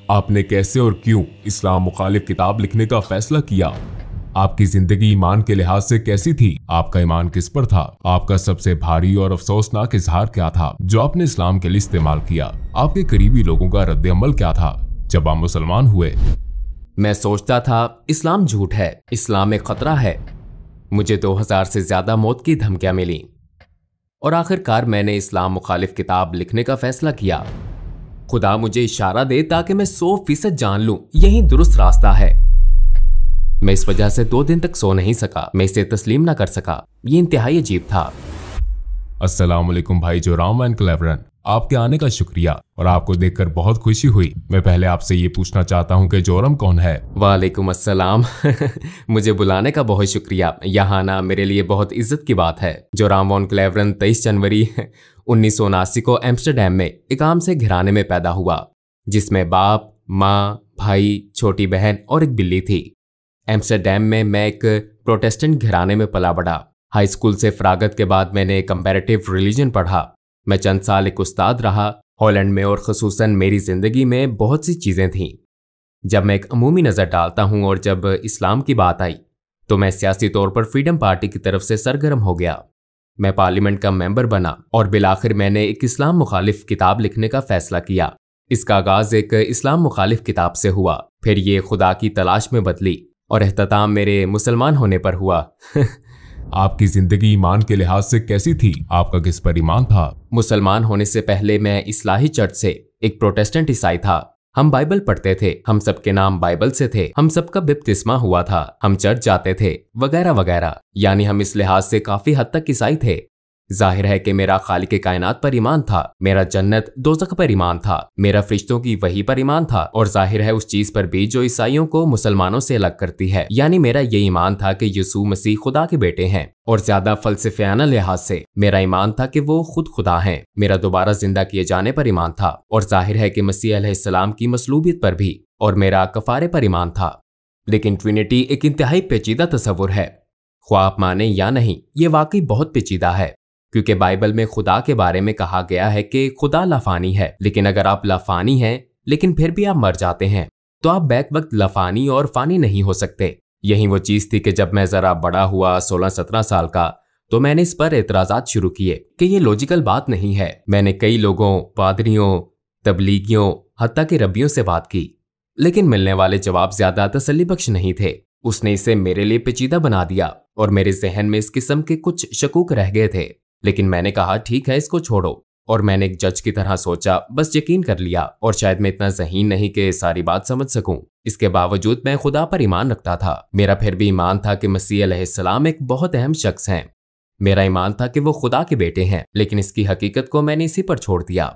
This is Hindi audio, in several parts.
आपने कैसे और क्यों इस्लाम मुखालिफ किताब लिखने का फैसला किया? आपकी जिंदगी ईमान के लिहाज से कैसी थी? आपका ईमान किस पर था? आपका सबसे भारी और अफसोसनाक इजहार क्या था जो आपने इस्लाम के लिए इस्तेमाल किया? आपके करीबी लोगों का रद्द अमल क्या था जब आप मुसलमान हुए? मैं सोचता था इस्लाम झूठ है, इस्लाम एक खतरा है। मुझे 2000 से ज्यादा मौत की धमकियां मिली और आखिरकार मैंने इस्लाम मुखालिफ किताब लिखने का फैसला किया। खुदा मुझे इशारा दे ताकि मैं 100% जान लूं यही दुरुस्त रास्ता है। मैं इस वजह से 2 दिन तक सो नहीं सका। मैं इसे तस्लीम ना कर सका। ये इंतहाई अजीब था। अस्सलाम वालेकुम भाई जोराम एंड क्लेवरन, आपके आने का शुक्रिया और आपको देखकर बहुत खुशी हुई। मैं पहले आपसे ये पूछना चाहता हूँ कि जोरम कौन है? वालेकुम अस्सलाम। मुझे बुलाने का बहुत शुक्रिया। यहाँ आना मेरे लिए बहुत इज्जत की बात है। जोराम वॉन क्लेवरन 23 जनवरी 1979 को एम्स्टरडैम में एक आम से घराने में पैदा हुआ जिसमें बाप, माँ, भाई, छोटी बहन और एक बिल्ली थी। एम्स्टरडैम में मैं एक प्रोटेस्टेंट घराने में पला बढ़ा। हाई स्कूल से फरागत के बाद मैंने कंपैरेटिव रिलीजन पढ़ा। मैं चंद साल एक उस्ताद रहा हॉलैंड में और ख़ुसूसन मेरी ज़िंदगी में बहुत सी चीज़ें थीं। जब मैं एक अमूमी नज़र डालता हूँ और जब इस्लाम की बात आई तो मैं सियासी तौर पर फ्रीडम पार्टी की तरफ से सरगर्म हो गया। मैं पार्लियामेंट का मेंबर बना और बिलाखिर मैंने एक इस्लाम मुखालिफ किताब लिखने का फैसला किया। इसका आगाज़ एक इस्लाम मुखालिफ किताब से हुआ, फिर ये खुदा की तलाश में बदली और एहतताम मेरे मुसलमान होने पर हुआ। आपकी जिंदगी ईमान के लिहाज से कैसी थी? आपका किस पर ईमान था? मुसलमान होने से पहले मैं इस्लाही चर्च से एक प्रोटेस्टेंट ईसाई था। हम बाइबल पढ़ते थे, हम सबके नाम बाइबल से थे, हम सबका बपतिस्मा हुआ था, हम चर्च जाते थे वगैरह वगैरह। यानी हम इस लिहाज से काफी हद तक ईसाई थे। जाहिर है कि मेरा खालिक कायनात पर ईमान था, मेरा जन्नत दोज़ख पर ईमान था, मेरा फरिश्तों की वही पर ईमान था और जाहिर है उस चीज पर भी जो ईसाइयों को मुसलमानों से अलग करती है। यानी मेरा ये ईमान था कि यीशु मसीह खुदा के बेटे हैं और ज्यादा फलसफियाना लिहाज से मेरा ईमान था कि वो खुद खुदा हैं। मेरा दोबारा जिंदा किए जाने पर ईमान था और जाहिर है कि मसीह अलैहिस्सलाम की मसलूबियत पर भी, और मेरा कफारे पर ईमान था। लेकिन ट्रिनिटी एक इंतहाई पेचीदा तस्वुर है। ख्वाह आप माने या नहीं, ये वाकई बहुत पेचीदा है क्योंकि बाइबल में खुदा के बारे में कहा गया है कि खुदा लाफानी है। लेकिन अगर आप लाफानी हैं लेकिन फिर भी आप मर जाते हैं तो आप बैक वक्त लाफानी और फानी नहीं हो सकते। यही वो चीज थी कि जब मैं जरा बड़ा हुआ 16-17 साल का तो मैंने इस पर एतराजात शुरू किए कि ये लॉजिकल बात नहीं है। मैंने कई लोगों, पादरियों, तबलीगियों, हत्ता के रब्बियों से बात की लेकिन मिलने वाले जवाब ज्यादा तसल्ली बख्श नहीं थे। उसने इसे मेरे लिए पेचीदा बना दिया और मेरे जहन में इस किस्म के कुछ शकूक रह गए थे। लेकिन मैंने कहा ठीक है, इसको छोड़ो। और मैंने एक जज की तरह सोचा, बस यकीन कर लिया। और शायद मैं इतना ज़हीन नहीं कि सारी बात समझ सकूं। इसके बावजूद मैं खुदा पर ईमान रखता था। मेरा फिर भी ईमान था कि मसीह अलैहिस्सलाम एक बहुत अहम शख्स हैं। मेरा ईमान था कि वो खुदा के बेटे हैं, लेकिन इसकी हकीकत को मैंने इसी पर छोड़ दिया।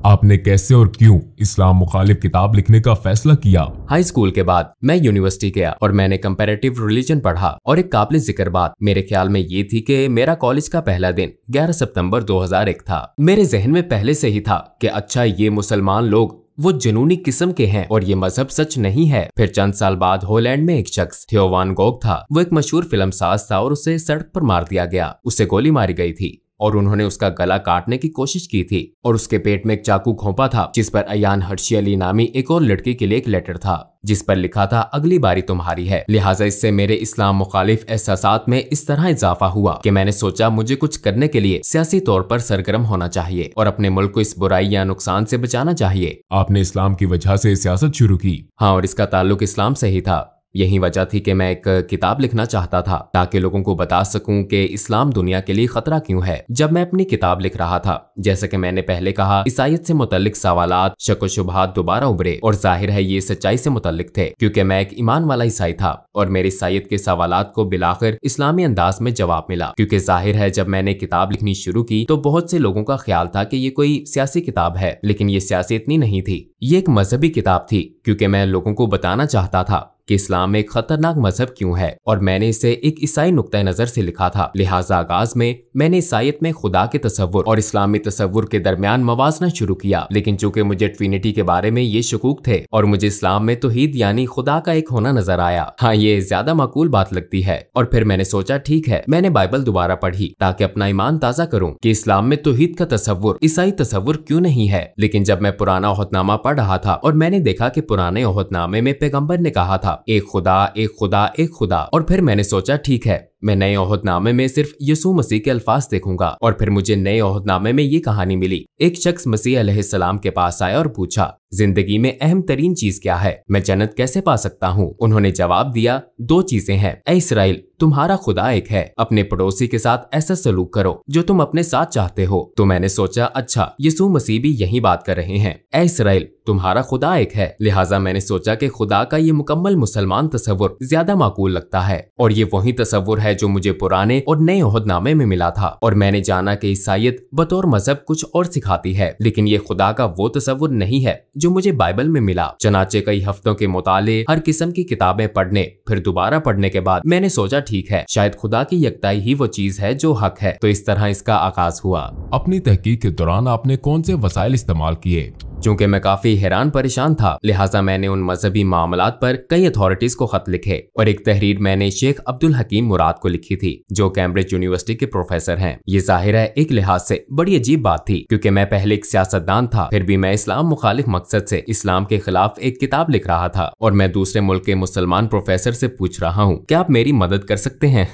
आपने कैसे और क्यों इस्लाम मुखालिफ किताब लिखने का फैसला किया? हाई स्कूल के बाद मैं यूनिवर्सिटी गया और मैंने कंपैरेटिव रिलीजन पढ़ा और एक काबिल जिक्र बात मेरे ख्याल में ये थी कि मेरा कॉलेज का पहला दिन 11 सितंबर 2001 था। मेरे जहन में पहले से ही था कि अच्छा, ये मुसलमान लोग वो जुनूनी किस्म के हैं और ये मजहब सच नहीं है। फिर चंद साल बाद हॉलैंड में एक शख्स थियो वान गोग था। वो एक मशहूर फिल्म साज था और उसे सड़क पर मार दिया गया। उसे गोली मारी गई थी और उन्होंने उसका गला काटने की कोशिश की थी और उसके पेट में एक चाकू घोंपा था जिस पर अयान हर्शी अली नामी एक और लड़की के लिए एक लेटर था जिस पर लिखा था अगली बारी तुम्हारी है। लिहाजा इससे मेरे इस्लाम मुखालिफ एहसासात में इस तरह इजाफा हुआ कि मैंने सोचा मुझे कुछ करने के लिए सियासी तौर पर सरगर्म होना चाहिए और अपने मुल्क को इस बुराई या नुकसान से बचाना चाहिए। आपने इस्लाम की वजह से सियासत शुरू की? हाँ, और इसका ताल्लुक इस्लाम से ही था। यही वजह थी कि मैं एक किताब लिखना चाहता था ताकि लोगों को बता सकूं कि इस्लाम दुनिया के लिए खतरा क्यों है। जब मैं अपनी किताब लिख रहा था, जैसा कि मैंने पहले कहा, ईसाईयत से मुतल्लिक सवालात, शक व शुबहात दोबारा उभरे और जाहिर है ये सच्चाई से मुतल्लिक थे क्योंकि मैं एक ईमान वाला ईसाई था और मेरे ईसाईयत के सवालात को बिलाखिर इस्लामी अंदाज में जवाब मिला। क्योंकि जाहिर है जब मैंने किताब लिखनी शुरू की तो बहुत से लोगों का ख्याल था कि ये कोई सियासी किताब है, लेकिन ये सियासी इतनी नहीं थी। ये एक मजहबी किताब थी क्योंकि मैं लोगों को बताना चाहता था कि इस्लाम एक खतरनाक मजहब क्यों है, और मैंने इसे एक ईसाई नुक्ता नजर से लिखा था। लिहाजा आगाज में मैंने ईसाईयत में खुदा के तसव्वुर और इस्लामी तसव्वुर के दरमियान मवाजना शुरू किया। लेकिन चूंकि मुझे ट्रिनिटी के बारे में ये शकूक थे और मुझे इस्लाम में तौहीद यानी खुदा का एक होना नजर आया, हाँ ये ज्यादा माकूल बात लगती है। और फिर मैंने सोचा ठीक है, मैंने बाइबल दोबारा पढ़ी ताकि अपना ईमान ताजा करूं कि इस्लाम में तौहीद का तसव्वुर ईसाई तसव्वुर क्यों नहीं है। लेकिन जब मैं पुराना ओहदनामा पढ़ रहा था और मैंने देखा कि पुराने ओहदनामे में पैगंबर ने कहा था एक खुदा एक खुदा एक खुदा, और फिर मैंने सोचा ठीक है, मैं नए ओहदनामे में सिर्फ यीशु मसीह के अल्फाज देखूंगा। और फिर मुझे नए ओहदनामे में ये कहानी मिली। एक शख्स मसीह अलैहिस्सलाम के पास आया और पूछा, जिंदगी में अहम तरीन चीज क्या है, मैं जन्नत कैसे पा सकता हूँ। उन्होंने जवाब दिया, दो चीजें हैं। ऐ इसराइल, तुम्हारा खुदा एक है, अपने पड़ोसी के साथ ऐसा सलूक करो जो तुम अपने साथ चाहते हो। तो मैंने सोचा अच्छा, यीशु मसीह भी यही बात कर रहे हैं, ऐ इसराइल तुम्हारा खुदा एक है। लिहाजा मैंने सोचा कि खुदा का ये मुकम्मल मुसलमान तसव्वुर ज्यादा माकूल लगता है, और ये वही तसव्वुर है जो मुझे पुराने और नए ओहदनामे में मिला था। और मैंने जाना कि ईसाईयत बतौर मजहब कुछ और सिखाती है, लेकिन ये खुदा का वो तसव्वुर नहीं है जो मुझे बाइबल में मिला। चनाचे कई हफ्तों के मुताले, हर किस्म की किताबें पढ़ने, फिर दोबारा पढ़ने के बाद मैंने सोचा ठीक है, शायद खुदा की यकताई ही वो चीज है जो हक है। तो इस तरह इसका आगाज हुआ। अपनी तहकीक के दौरान आपने कौन से वसाइल इस्तेमाल किए? चूंकि मैं काफी हैरान परेशान था, लिहाजा मैंने उन मजहबी मामलात पर कई अथॉरिटीज को खत लिखे, और एक तहरीर मैंने शेख अब्दुल हकीम मुराद को लिखी थी जो कैम्ब्रिज यूनिवर्सिटी के प्रोफेसर हैं। ये जाहिर है एक लिहाज से बड़ी अजीब बात थी, क्योंकि मैं पहले एक सियासतदान था, फिर भी मैं इस्लाम मुखालिफ मकसद से इस्लाम के खिलाफ एक किताब लिख रहा था, और मैं दूसरे मुल्क के मुसलमान प्रोफेसर से पूछ रहा हूँ क्या आप मेरी मदद कर सकते हैं।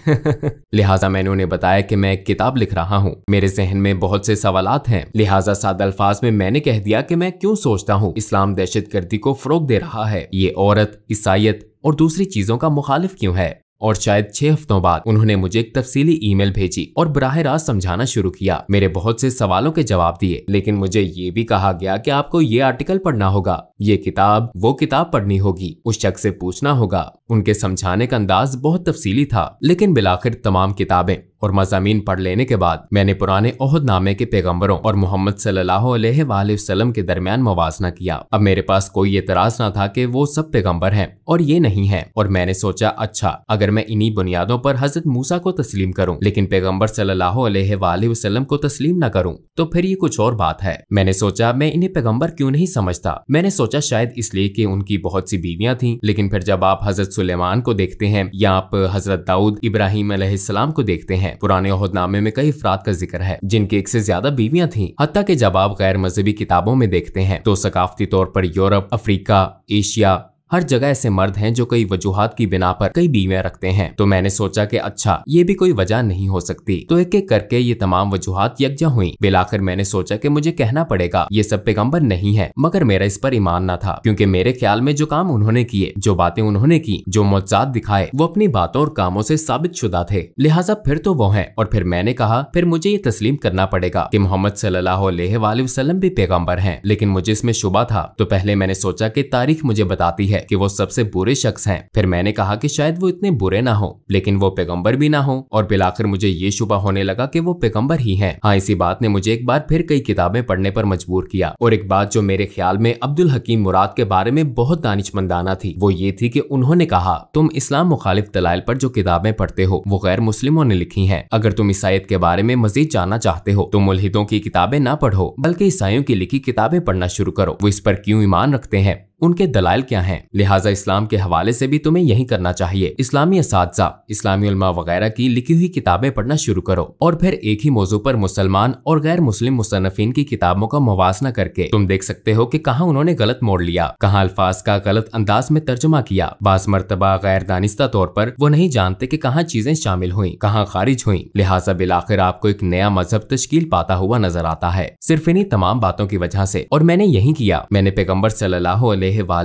लिहाजा मैंने उन्हें बताया कि मैं एक किताब लिख रहा हूँ, मेरे जहन में बहुत से सवालात हैं। लिहाजा सादा अल्फाज में मैंने कह दिया कि मैं क्यों सोचता हूँ इस्लाम दहशतगर्दी को फरोग दे रहा है, ये औरत, ईसाईयत और दूसरी चीजों का मुखालिफ क्यों है। और शायद 6 हफ्तों बाद उन्होंने मुझे एक तफसीली ईमेल भेजी और बराह रास्त समझाना शुरू किया। मेरे बहुत से सवालों के जवाब दिए, लेकिन मुझे ये भी कहा गया कि आपको ये आर्टिकल पढ़ना होगा, ये किताब वो किताब पढ़नी होगी, उस शख्स से पूछना होगा। उनके समझाने का अंदाज बहुत तफसीली था, लेकिन बिलाखिर तमाम किताबें और मज़ामीन पढ़ लेने के बाद मैंने पुराने ओहदनामे के पैगंबरों और मोहम्मद सल्लल्लाहु अलैहि वसल्लम के दरमियान मवाजना किया। अब मेरे पास कोई एतराज ना था कि वो सब पैगंबर हैं और ये नहीं है, और मैंने सोचा अच्छा, अगर मैं इन्हीं बुनियादों पर हजरत मूसा को तस्लीम करूं लेकिन पैगंबर सल्लल्लाहु अलैहि वसल्लम को तस्लीम न करूं तो फिर ये कुछ और बात है। मैंने सोचा मैं इन्हें पैगंबर क्यों नहीं समझता। मैंने सोचा शायद इसलिए कि उनकी बहुत सी बीवियां थीं, लेकिन फिर जब आप हजरत सुलेमान को देखते हैं या आप हजरत दाऊद इब्राहिम अलैहिस्सलाम को देखते हैं, पुराने ओहदनामे में कई अफराद का जिक्र है जिनकी एक से ज्यादा बीवियां थीं। हत्ता कि जब आप गैर मजहबी किताबों में देखते हैं तो सकाफती तौर पर यूरोप, अफ्रीका, एशिया, हर जगह ऐसे मर्द हैं जो कई वजूहात की बिना पर कई बीवियां रखते हैं। तो मैंने सोचा कि अच्छा, ये भी कोई वजह नहीं हो सकती। तो एक एक करके ये तमाम वजूहात यकजा हुई। बिलाखिर मैंने सोचा कि मुझे कहना पड़ेगा ये सब पैगंबर नहीं है, मगर मेरा इस पर ईमान ना था, क्योंकि मेरे ख्याल में जो काम उन्होंने किए, जो बातें उन्होंने की, जो मुअज्जात दिखाए, वो अपनी बातों और कामों से साबित शुदा थे। लिहाजा फिर तो वो है। और फिर मैंने कहा फिर मुझे ये तस्लीम करना पड़ेगा कि मोहम्मद सल्लल्लाहु अलैहि वसल्लम भी पैगंबर हैं। लेकिन मुझे इसमें शुबा था। तो पहले मैंने सोचा कि तारीख मुझे बताती है कि वो सबसे बुरे शख्स हैं। फिर मैंने कहा कि शायद वो इतने बुरे ना हो, लेकिन वो पैगंबर भी ना हो। और बिलाखिर मुझे ये शुबा होने लगा कि वो पैगंबर ही हैं। हाँ, इसी बात ने मुझे एक बार फिर कई किताबें पढ़ने पर मजबूर किया। और एक बात जो मेरे ख्याल में अब्दुल हकीम मुराद के बारे में बहुत दानिशमंदाना थी, वो ये थी कि उन्होंने कहा तुम इस्लाम मुखालिफ दलाइल पर जो किताबें पढ़ते हो वो गैर मुस्लिमों ने लिखी हैं। अगर तुम ईसाईयत के बारे में मजीद जानना चाहते हो तो मुल्हिदों की किताबें ना पढ़ो, बल्कि ईसाइयों की लिखी किताबें पढ़ना शुरू करो। वो इस पर क्यों ईमान रखते हैं, उनके दलाइल क्या हैं। लिहाजा इस्लाम के हवाले से भी तुम्हें यही करना चाहिए। इस्लामी असातिज़ा, इस्लामी उलमा वगैरह की लिखी हुई किताबें पढ़ना शुरू करो, और फिर एक ही मौजू पर मुसलमान और गैर मुस्लिम मुसन्निफीन की किताबों का मुवाजना करके तुम देख सकते हो कि कहाँ उन्होंने गलत मोड़ लिया, कहाँ अल्फाज का गलत अंदाज में तर्जुमा किया। बास मर्तबा गैर दानिस्ता तौर पर वो नहीं जानते कि कहाँ चीजें शामिल हुई, कहाँ खारिज हुई। लिहाजा बिलाखिर आपको एक नया मजहब तश्कील पाता हुआ नजर आता है, सिर्फ इन्हीं तमाम बातों की वजह से। और मैंने यही किया। मैंने पैगंबर सल्लल्लाहु अलैहि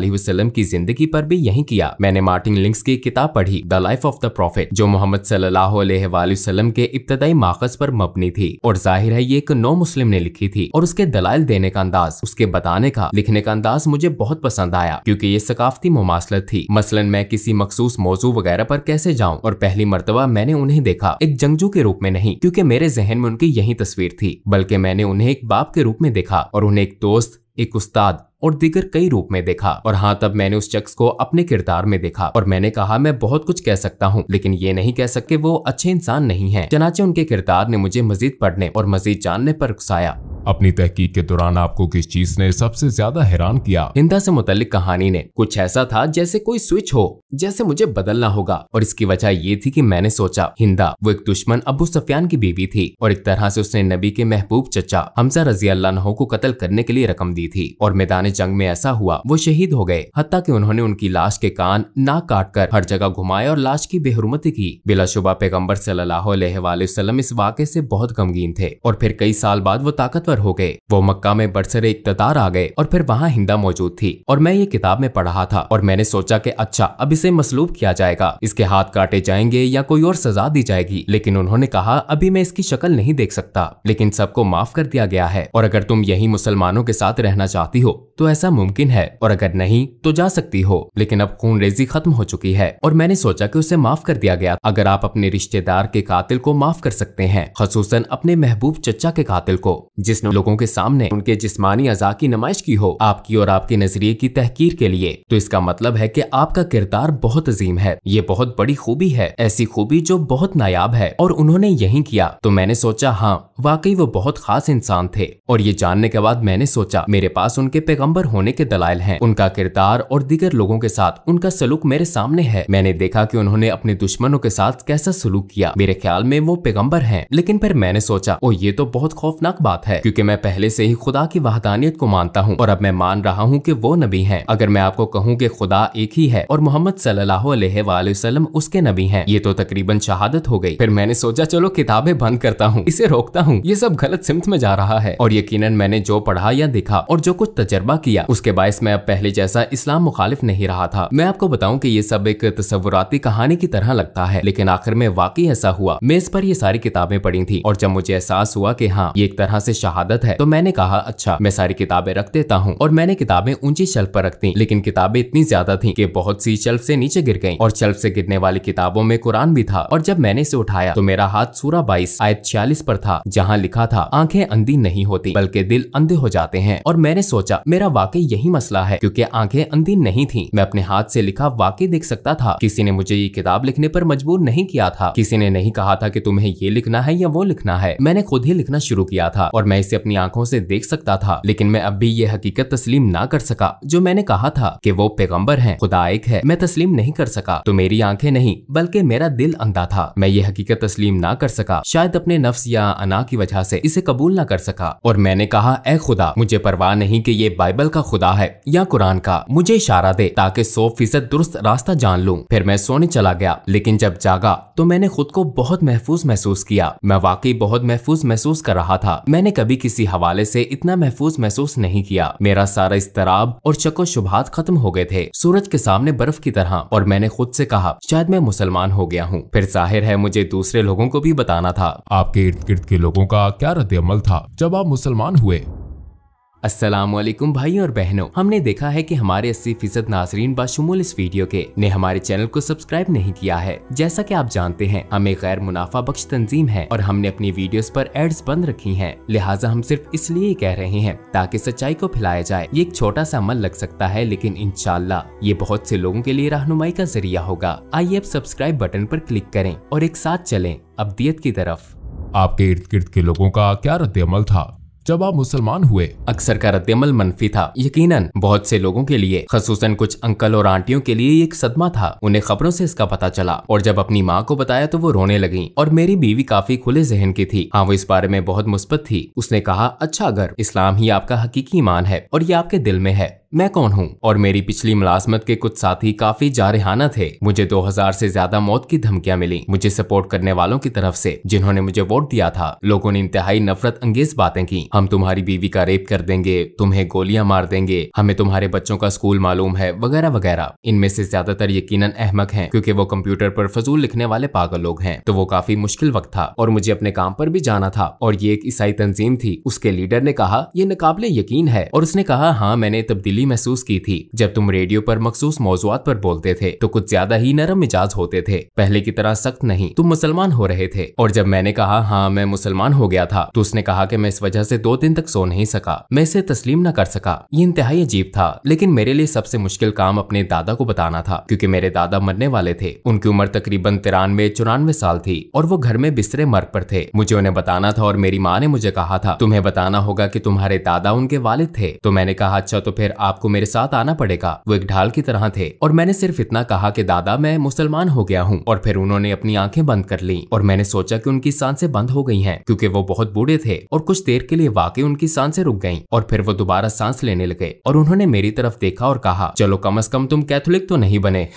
वसल्लम की जिंदगी पर भी यही किया। मैंने मार्टिन लिंक्स की किताब पढ़ी, the life of the profit, जो मोहम्मद सल्लल्लाहु अलैहि वसल्लम के इब्तदाई माखज़ पर मबनी थी। और जाहिर है ये एक नो मुस्लिम ने लिखी थी, और उसके दलाइल देने का अंदाज, उसके बताने का, लिखने का अंदाज मुझे बहुत पसंद आया, क्योंकि ये सकाफती मुमासलत थी। मसलन मैं किसी मखसूस मौजू वगैरह पर कैसे जाऊं, और पहली मर्तबा मैंने उन्हें देखा एक जंगजू के रूप में नहीं, क्योंकि मेरे जहन में उनकी यही तस्वीर थी, बल्कि मैंने उन्हें एक बाप के रूप में देखा, और उन्हें एक दोस्त, एक उस्ताद और दीगर कई रूप में देखा। और हाँ, तब मैंने उस शख्स को अपने किरदार में देखा और मैंने कहा मैं बहुत कुछ कह सकता हूँ लेकिन ये नहीं कह सकते वो अच्छे इंसान नहीं है। चनाचे उनके किरदार ने मुझे मजीद पढ़ने और मजीद जानने पर उकसाया। अपनी तहकीक के दौरान आपको किस चीज ने सबसे ज्यादा हैरान किया? हिंदा से मुतल्लिक कहानी ने कुछ ऐसा था जैसे कोई स्विच हो, जैसे मुझे बदलना होगा। और इसकी वजह ये थी कि मैंने सोचा हिंदा वो एक दुश्मन अबू सुफियान की बीवी थी और एक तरह से उसने नबी के महबूब चचा हमजा रजी अल्लाह अन्हु को कत्ल करने के लिए रकम दी थी। और मैदान जंग में ऐसा हुआ वो शहीद हो गए, हत्ता कि उन्होंने उनकी लाश के कान नाक काट कर हर जगह घुमाए और लाश की बेहुरमती की। बिलाशुबा पैगम्बर सल्लल्लाहु अलैहि वसल्लम इस वाक़े से बहुत गमगीन थे और फिर कई साल बाद वो ताकतवर हो गए। वो मक्का में बरसरे इक़्तिदार आ गए और फिर वहाँ हिंदा मौजूद थी और मैं ये किताब में पढ़ रहा था और मैंने सोचा कि अच्छा अब इसे मसलूब किया जाएगा, इसके हाथ काटे जाएंगे या कोई और सजा दी जाएगी। लेकिन उन्होंने कहा अभी मैं इसकी शक्ल नहीं देख सकता, लेकिन सबको माफ कर दिया गया है और अगर तुम यही मुसलमानों के साथ रहना चाहती हो तो ऐसा मुमकिन है और अगर नहीं तो जा सकती हो, लेकिन अब खून रेजी खत्म हो चुकी है। और मैंने सोचा कि उसे माफ कर दिया गया। अगर आप अपने रिश्तेदार के कातिल को माफ कर सकते हैं, खसूसन अपने महबूब चचा के कातिल को जिसने लोगों के सामने उनके जिस्मानी अज़ा की नुमाइश की हो आपकी और आपके नजरिए की तहकीर के लिए, तो इसका मतलब है कि आपका किरदार बहुत अजीम है। ये बहुत बड़ी खूबी है, ऐसी खूबी जो बहुत नायाब है और उन्होंने यही किया। तो मैंने सोचा हाँ वाकई वो बहुत खास इंसान थे। और ये जानने के बाद मैंने सोचा मेरे पास उनके पैगंबर होने के दलाइल हैं। उनका किरदार और दीगर लोगों के साथ उनका सलूक मेरे सामने है। मैंने देखा कि उन्होंने अपने दुश्मनों के साथ कैसा सलूक किया। मेरे ख्याल में वो पैगंबर हैं। लेकिन फिर मैंने सोचा ओ ये तो बहुत खौफनाक बात है, क्योंकि मैं पहले से ही खुदा की वहदानियत को मानता हूँ और अब मैं मान रहा हूँ कि वो नबी हैं। अगर मैं आपको कहूँ कि खुदा एक ही है और मोहम्मद सल्लल्लाहु अलैहि वसल्लम उसके नबी हैं, ये तो तकरीबन शहादत हो गई। फिर मैंने सोचा चलो किताबें बंद करता हूँ, इसे रोकता हूँ, ये सब गलत सिमत में जा रहा है। और यकीनन मैंने जो पढ़ा या देखा और जो कुछ तजर्बा किया उसके बायस मैं अब पहले जैसा इस्लाम मुखालिफ नहीं रहा था। मैं आपको बताऊं कि ये सब एक तसव्वुराती कहानी की तरह लगता है, लेकिन आखिर में वाकई ऐसा हुआ। मेज पर ये सारी किताबें पड़ी थी और जब मुझे एहसास हुआ कि हाँ ये एक तरह से शहादत है, तो मैंने कहा अच्छा मैं सारी किताबें रख देता हूँ। और मैंने किताबें ऊंची शेल्फ पर रख दी, लेकिन किताबें इतनी ज्यादा थी कि बहुत सी शेल्फ से नीचे गिर गईं और शेल्फ से गिरने वाली किताबों में कुरान भी था। और जब मैंने इसे उठाया तो मेरा हाथ सूरा 22 आयत 46 पर था, जहाँ लिखा था आंखें अंधी नहीं होती बल्कि दिल अंधे हो जाते हैं। और मैंने सोचा मेरा वाकई यही मसला है, क्योंकि आंखें अंधी नहीं थी। मैं अपने हाथ से लिखा वाकई देख सकता था। किसी ने मुझे ये किताब लिखने पर मजबूर नहीं किया था। किसी ने नहीं कहा था कि तुम्हें ये लिखना है या वो लिखना है। मैंने खुद ही लिखना शुरू किया था और मैं इसे अपनी आंखों से देख सकता था। लेकिन मैं अब भी ये हकीकत तस्लीम ना कर सका जो मैंने कहा था कि वो पैगंबर हैं, खुदा एक है। मैं तस्लीम नहीं कर सका। तो मेरी आंखें नहीं बल्कि मेरा दिल अंधा था। मैं ये हकीकत तस्लीम ना कर सका, शायद अपने नफ्स या अना की वजह से इसे कबूल ना कर सका। और मैंने कहा ऐ खुदा, मुझे परवाह नहीं कि ये बाइबल का खुदा है या कुरान का, मुझे इशारा दे ताकि 100% दुरुस्त रास्ता जान लूं। फिर मैं सोने चला गया, लेकिन जब जागा तो मैंने खुद को बहुत महफूज महसूस किया। मैं वाकई बहुत महफूज महसूस कर रहा था। मैंने कभी किसी हवाले से इतना महफूज महसूस नहीं किया। मेरा सारा इस्तराब और शक व शुबहात खत्म हो गए थे, सूरज के सामने बर्फ की तरह। और मैंने खुद से कहा शायद मैं मुसलमान हो गया हूँ। फिर जाहिर है मुझे दूसरे लोगों को भी बताना था। आपके इर्द गिर्द के लोगों का क्या रद्द-ए-अमल था जब आप मुसलमान हुए? अस्सलामुअलैकुम भाई और बहनों, हमने देखा है कि हमारे 80% नाजरीन बाशुमूल इस वीडियो के ने हमारे चैनल को सब्सक्राइब नहीं किया है। जैसा कि आप जानते हैं हम एक गैर मुनाफा बख्श तंजीम है और हमने अपनी वीडियोस पर एड्स बंद रखी हैं। लिहाजा हम सिर्फ इसलिए कह रहे हैं ताकि सच्चाई को फैलाया जाए। ये एक छोटा सा अमल लग सकता है, लेकिन इंशाअल्लाह ये बहुत से लोगों के लिए रहनुमाई का जरिया होगा। आइए अब सब्सक्राइब बटन पर क्लिक करें और एक साथ चलें अब्दियत की तरफ। आपके इर्द गिर्द के लोगों का क्या रद्द-ए-अमल था जब आप मुसलमान हुए? अक्सर का रद्द-ए-अमल मनफी था। यकीनन बहुत से लोगों के लिए, खसूसन कुछ अंकल और आंटियों के लिए एक सदमा था। उन्हें खबरों से इसका पता चला और जब अपनी माँ को बताया तो वो रोने लगी। और मेरी बीवी काफी खुले जहन की थी। हाँ, वो इस बारे में बहुत मुस्बत थी। उसने कहा अच्छा अगर इस्लाम ही आपका हकीकी ईमान है और ये आपके दिल में है, मैं कौन हूँ? और मेरी पिछली मुलाजमत के कुछ साथी काफी जारहाना थे। मुझे 2000 से ज्यादा मौत की धमकियां मिली मुझे सपोर्ट करने वालों की तरफ से जिन्होंने मुझे वोट दिया था। लोगों ने इंतहाई नफरत अंगेज बातें की। हम तुम्हारी बीवी का रेप कर देंगे, तुम्हें गोलियां मार देंगे, हमें तुम्हारे बच्चों का स्कूल मालूम है, वगैरह वगैरह। इनमें से ज्यादातर यकीनन अहमक हैं, क्योंकि वो कंप्यूटर पर फजूल लिखने वाले पागल लोग हैं। तो वो काफी मुश्किल वक्त था और मुझे अपने काम पर भी जाना था। और ये एक ईसाई तंजीम थी। उसके लीडर ने कहा ये नाकाबिले यकीन है और उसने कहा हाँ मैंने तब्दीली तब्दीली महसूस की थी जब तुम रेडियो पर मखसूस मौज़ूआत पर बोलते थे तो कुछ ज्यादा ही नरम मिजाज होते थे, पहले की तरह सख्त नहीं। तुम मुसलमान हो रहे थे और जब मैंने कहा हाँ मैं मुसलमान हो गया था तो उसने कहा कि मैं इस वजह से 2 दिन तक सो नहीं सका, मैं इसे तस्लीम न कर सका। ये इंतहाई अजीब था, लेकिन मेरे लिए सबसे मुश्किल काम अपने दादा को बताना था क्योंकि मेरे दादा मरने वाले थे। उनकी उम्र तकरीबन 93-94 साल थी और वो घर में बिस्तरे मर्ग पर थे। मुझे उन्हें बताना था और मेरी माँ ने मुझे कहा था तुम्हें बताना होगा कि तुम्हारे दादा उनके वालिद थे। तो मैंने कहा अच्छा तो फिर आपको मेरे साथ आना पड़ेगा। वो एक ढाल की तरह थे और मैंने सिर्फ इतना कहा कि दादा मैं मुसलमान हो गया हूँ और फिर उन्होंने अपनी आंखें बंद कर ली और मैंने सोचा कि उनकी सांसें बंद हो गई हैं क्योंकि वो बहुत बूढ़े थे और कुछ देर के लिए वाकई उनकी सांसें रुक गईं और फिर वो दोबारा सांस लेने लगे और उन्होंने मेरी तरफ देखा और कहा चलो कम से कम तुम कैथोलिक तो नहीं बने।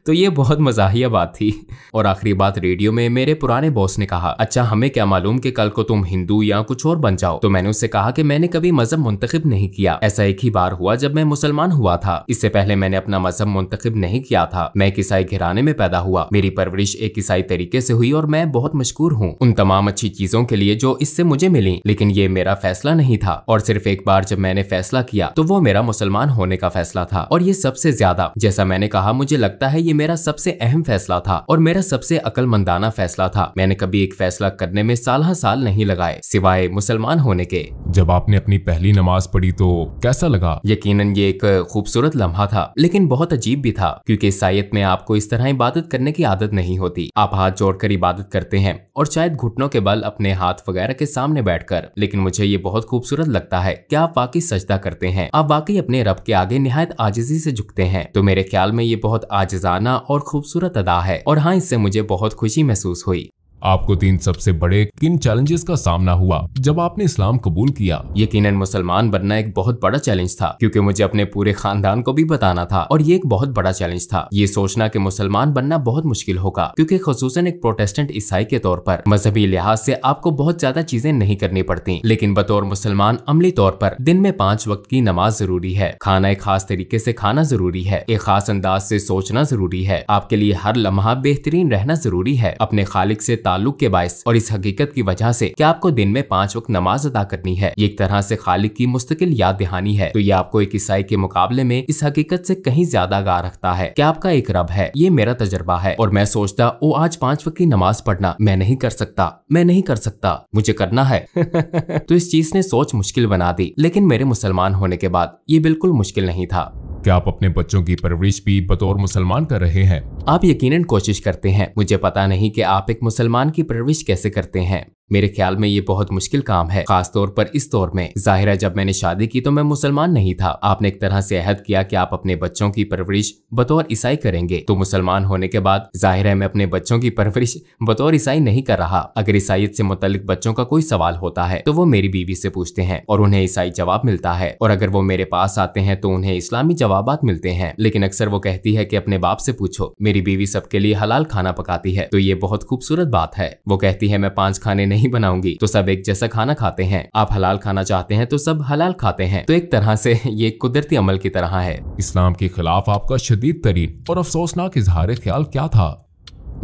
तो ये बहुत मजाहिया बात थी। और आखिरी बात रेडियो में मेरे पुराने बॉस ने कहा अच्छा हमें क्या मालूम कि कल को तुम हिंदू या कुछ और बन जाओ। तो मैंने उससे कहा कि मैंने कभी मजहब मुंतखब नहीं किया, ऐसा एक ही बार हुआ जब मैं मुसलमान हुआ था। इससे पहले मैंने अपना मजहब मुंतखब नहीं किया था। मैं एक ईसाई घराने में पैदा हुआ, मेरी परवरिश एक ईसाई तरीके से हुई और मैं बहुत मशकूर हूँ उन तमाम अच्छी चीजों के लिए जो इससे मुझे मिली। लेकिन ये मेरा फैसला नहीं था और सिर्फ एक बार जब मैंने फैसला किया तो वो मेरा मुसलमान होने का फैसला था। और ये सबसे ज्यादा, जैसा मैंने कहा, मुझे लगता है ये मेरा सबसे अहम फैसला था और मेरा सबसे अक्लमंदाना फैसला था। मैंने कभी एक फैसला करने में साल नहीं लगाए सिवाय मुसलमान होने के। जब आपने अपनी पहली नमाज पढ़ी तो कैसा लगा? यकीनन ये एक खूबसूरत लम्हा था लेकिन बहुत अजीब भी था क्योंकि ईसाईयत में आपको इस तरह इबादत करने की आदत नहीं होती। आप हाथ जोड़कर इबादत करते हैं और शायद घुटनों के बल अपने हाथ वगैरह के सामने बैठकर। लेकिन मुझे ये बहुत खूबसूरत लगता है कि आप वाकई सजदा करते हैं, आप वाकई अपने रब के आगे निहायत आजिज़ी से झुकते हैं। तो मेरे ख्याल में ये बहुत आजिज़ाना और खूबसूरत अदा है और हाँ इससे मुझे बहुत खुशी महसूस हुई। आपको 3 सबसे बड़े किन चैलेंजेस का सामना हुआ जब आपने इस्लाम कबूल किया? यकीनन मुसलमान बनना एक बहुत बड़ा चैलेंज था क्योंकि मुझे अपने पूरे खानदान को भी बताना था और ये एक बहुत बड़ा चैलेंज था ये सोचना कि मुसलमान बनना बहुत मुश्किल होगा क्योंकि खुसूसन एक प्रोटेस्टेंट ईसाई के तौर पर मजहबी लिहाज से आपको बहुत ज्यादा चीजें नहीं करनी पड़ती। लेकिन बतौर मुसलमान अमली तौर पर दिन में 5 वक्त की नमाज जरूरी है, खाना एक खास तरीके से खाना जरूरी है, एक खास अंदाज से सोचना जरूरी है, आपके लिए हर लम्हा बेहतरीन रहना जरूरी है अपने खालिक से ताल्लुक के बायस और इस हकीकत की वजह से कि आपको दिन में 5 वक्त नमाज अदा करनी है। ये एक तरह से खालिक की मुस्तकिल याद दहानी है। तो ये आपको एक ईसाई के मुकाबले में इस हकीकत से कहीं ज्यादा आगाह रखता है कि आपका एक रब है। ये मेरा तजर्बा है और मैं सोचता ओ आज 5 वक्त की नमाज पढ़ना मैं नहीं कर सकता, मुझे करना है। तो इस चीज ने सोच मुश्किल बना दी। लेकिन मेरे मुसलमान होने के बाद ये बिल्कुल मुश्किल नहीं था। क्या आप अपने बच्चों की परवरिश भी बतौर मुसलमान कर रहे हैं? आप यकीनन कोशिश करते हैं। मुझे पता नहीं कि आप एक मुसलमान की परवरिश कैसे करते हैं। मेरे ख्याल में ये बहुत मुश्किल काम है, खास तौर पर इस दौर में। जाहिर है जब मैंने शादी की तो मैं मुसलमान नहीं था। आपने एक तरह से अहद किया कि आप अपने बच्चों की परवरिश बतौर ईसाई करेंगे। तो मुसलमान होने के बाद जाहिर है मैं अपने बच्चों की परवरिश बतौर ईसाई नहीं कर रहा। अगर ईसाईयत से मुतल्लिक बच्चों का कोई सवाल होता है तो वो मेरी बीवी से पूछते हैं और उन्हें ईसाई जवाब मिलता है, और अगर वो मेरे पास आते हैं तो उन्हें इस्लामी जवाबात मिलते हैं। लेकिन अक्सर वो कहती है कि अपने बाप से पूछो। मेरी बीवी सबके लिए हलाल खाना पकाती है तो ये बहुत खूबसूरत बात है। वो कहती है मैं 5 खाने नहीं बनाऊंगी तो सब एक जैसा खाना खाते हैं। आप हलाल खाना चाहते हैं तो सब हलाल खाते हैं। तो एक तरह से ये कुदरती अमल की तरह है। इस्लाम के खिलाफ आपका शदीद तरीन और अफसोसनाक इजहार ख्याल क्या था?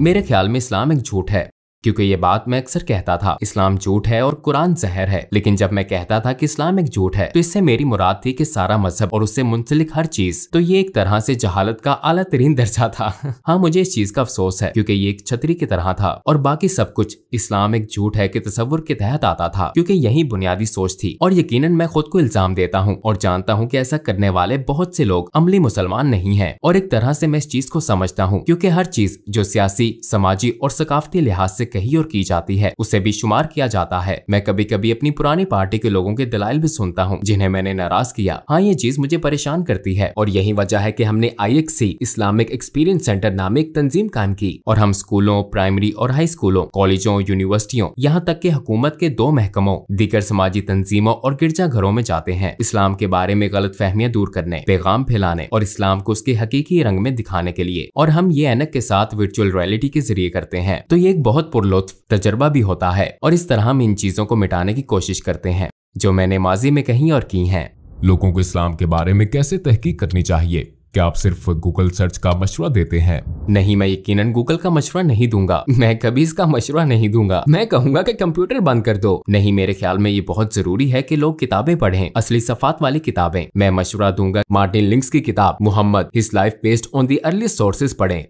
मेरे ख्याल में इस्लाम एक झूठ है, क्योंकि ये बात मैं अक्सर कहता था इस्लाम झूठ है और कुरान जहर है। लेकिन जब मैं कहता था कि इस्लाम एक झूठ है तो इससे मेरी मुराद थी कि सारा मजहब और उससे मुंसलिक हर चीज। तो ये एक तरह से जहालत का आला तरीन दर्जा था। हाँ मुझे इस चीज का अफसोस है क्योंकि ये एक छतरी की तरह था और बाकी सब कुछ इस्लाम एक झूठ है कि तसव्वुर के तहत आता था, क्योंकि यही बुनियादी सोच थी। और यकीनन मैं खुद को इल्जाम देता हूँ और जानता हूँ कि ऐसा करने वाले बहुत से लोग अमली मुसलमान नहीं है। और एक तरह से मैं इस चीज को समझता हूँ क्योंकि हर चीज जो सियासी, समाजी और सकाफती लिहाज से कही और की जाती है उसे भी शुमार किया जाता है। मैं कभी कभी अपनी पुरानी पार्टी के लोगों के दलाइल भी सुनता हूँ जिन्हें मैंने नाराज किया। हाँ ये चीज मुझे परेशान करती है और यही वजह है कि हमने IXC इस्लामिक एक्सपीरियंस सेंटर नामे एक तंजीम कायम की और हम स्कूलों, प्राइमरी और हाई स्कूलों, कॉलेजों, यूनिवर्सिटियों, यहाँ तक कि हुकूमत के 2 महकमों, दीगर समाजी तंजीमों और गिरजा घरों में जाते हैं इस्लाम के बारे में गलत फहमियां दूर करने, पैगाम फैलाने और इस्लाम को उसके हकीकी रंग में दिखाने के लिए। और हम ये ऐनक के साथ वर्चुअल रियलिटी के जरिए करते हैं। तो ये एक बहुत पुरलुत्फ तजर्बा भी होता है और इस तरह हम इन चीजों को मिटाने की कोशिश करते हैं जो मैंने माजी में कही और की हैं। लोगों को इस्लाम के बारे में कैसे तहकीक करनी चाहिए? क्या आप सिर्फ गूगल सर्च का मशवरा देते हैं? नहीं, मैं यकीनन गूगल का मशवरा नहीं दूंगा। मैं कभी इसका मशवरा नहीं दूंगा। मैं कहूंगा कि कंप्यूटर बंद कर दो। नहीं, मेरे ख्याल में ये बहुत जरूरी है कि लोग किताबें पढ़ें, असली सफात वाली किताबें। मैं मशवरा दूंगा मार्टिन लिंक्स की किताब Muhammad his life based on the earliest sources पढ़ें।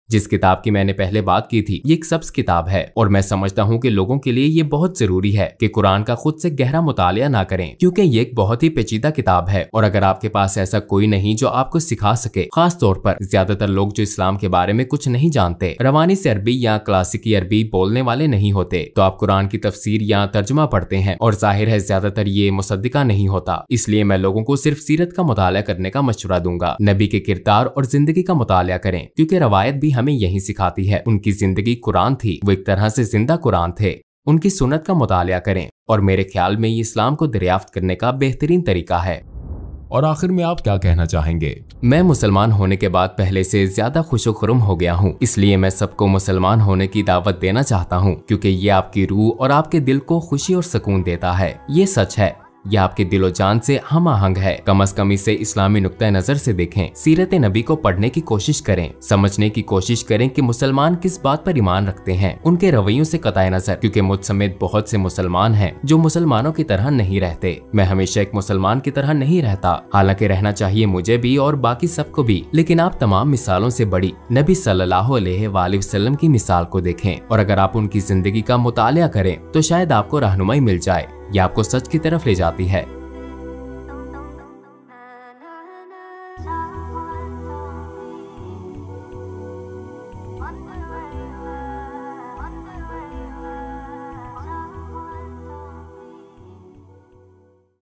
जिस किताब की मैंने पहले बात की थी, ये एक सब्ज किताब है और मैं समझता हूँ कि लोगों के लिए ये बहुत जरूरी है कि कुरान का खुद से गहरा मुतालिया ना करें, क्योंकि ये एक बहुत ही पेचीदा किताब है। और अगर आपके पास ऐसा कोई नहीं जो आपको सिखा सके, खास तौर पर ज्यादातर लोग जो इस्लाम के बारे में कुछ नहीं जानते, रवानी से अरबी या क्लासिकी अरबी बोलने वाले नहीं होते, तो आप कुरान की तफसीर या तर्जुमा पढ़ते हैं और जाहिर है ज्यादातर ये मुसद्दिका नहीं होता। इसलिए मैं लोगों को सिर्फ सीरत का मुतालिया करने का मशवरा दूंगा। नबी के किरदार और जिंदगी का मुतालिया करें, क्योंकि रवायत भी हमें यही सिखाती है। उनकी जिंदगी कुरान थी, वो एक तरह से जिंदा कुरान थे। उनकी सुन्नत का मुतालिया करें और मेरे ख्याल में ये इस्लाम को दरियाफ्त करने का बेहतरीन तरीका है। और आखिर में आप क्या कहना चाहेंगे? मैं मुसलमान होने के बाद पहले से ज्यादा खुशो-खुर्म हो गया हूँ, इसलिए मैं सबको मुसलमान होने की दावत देना चाहता हूँ, क्योंकि ये आपकी रूह और आपके दिल को खुशी और सुकून देता है। ये सच है, यह आपके दिलो जान से हम आहंग है। कम अज कम इसे इस्लामी नुक्ता नजर से देखें, सीरत नबी को पढ़ने की कोशिश करें, समझने की कोशिश करें कि मुसलमान किस बात पर ईमान रखते हैं, उनके रवैयों से कताए नजर, क्योंकि मुझ समेत बहुत से मुसलमान हैं जो मुसलमानों की तरह नहीं रहते। मैं हमेशा एक मुसलमान की तरह नहीं रहता, हालांकि रहना चाहिए मुझे भी और बाकी सबको भी, लेकिन आप तमाम मिसालों से बड़ी नबी सल्लल्लाहु अलैहि वसल्लम की मिसाल को देखें और अगर आप उनकी जिंदगी का मुतालिया करें तो शायद आपको रहनुमाई मिल जाए। यह आपको सच की तरफ ले जाती है।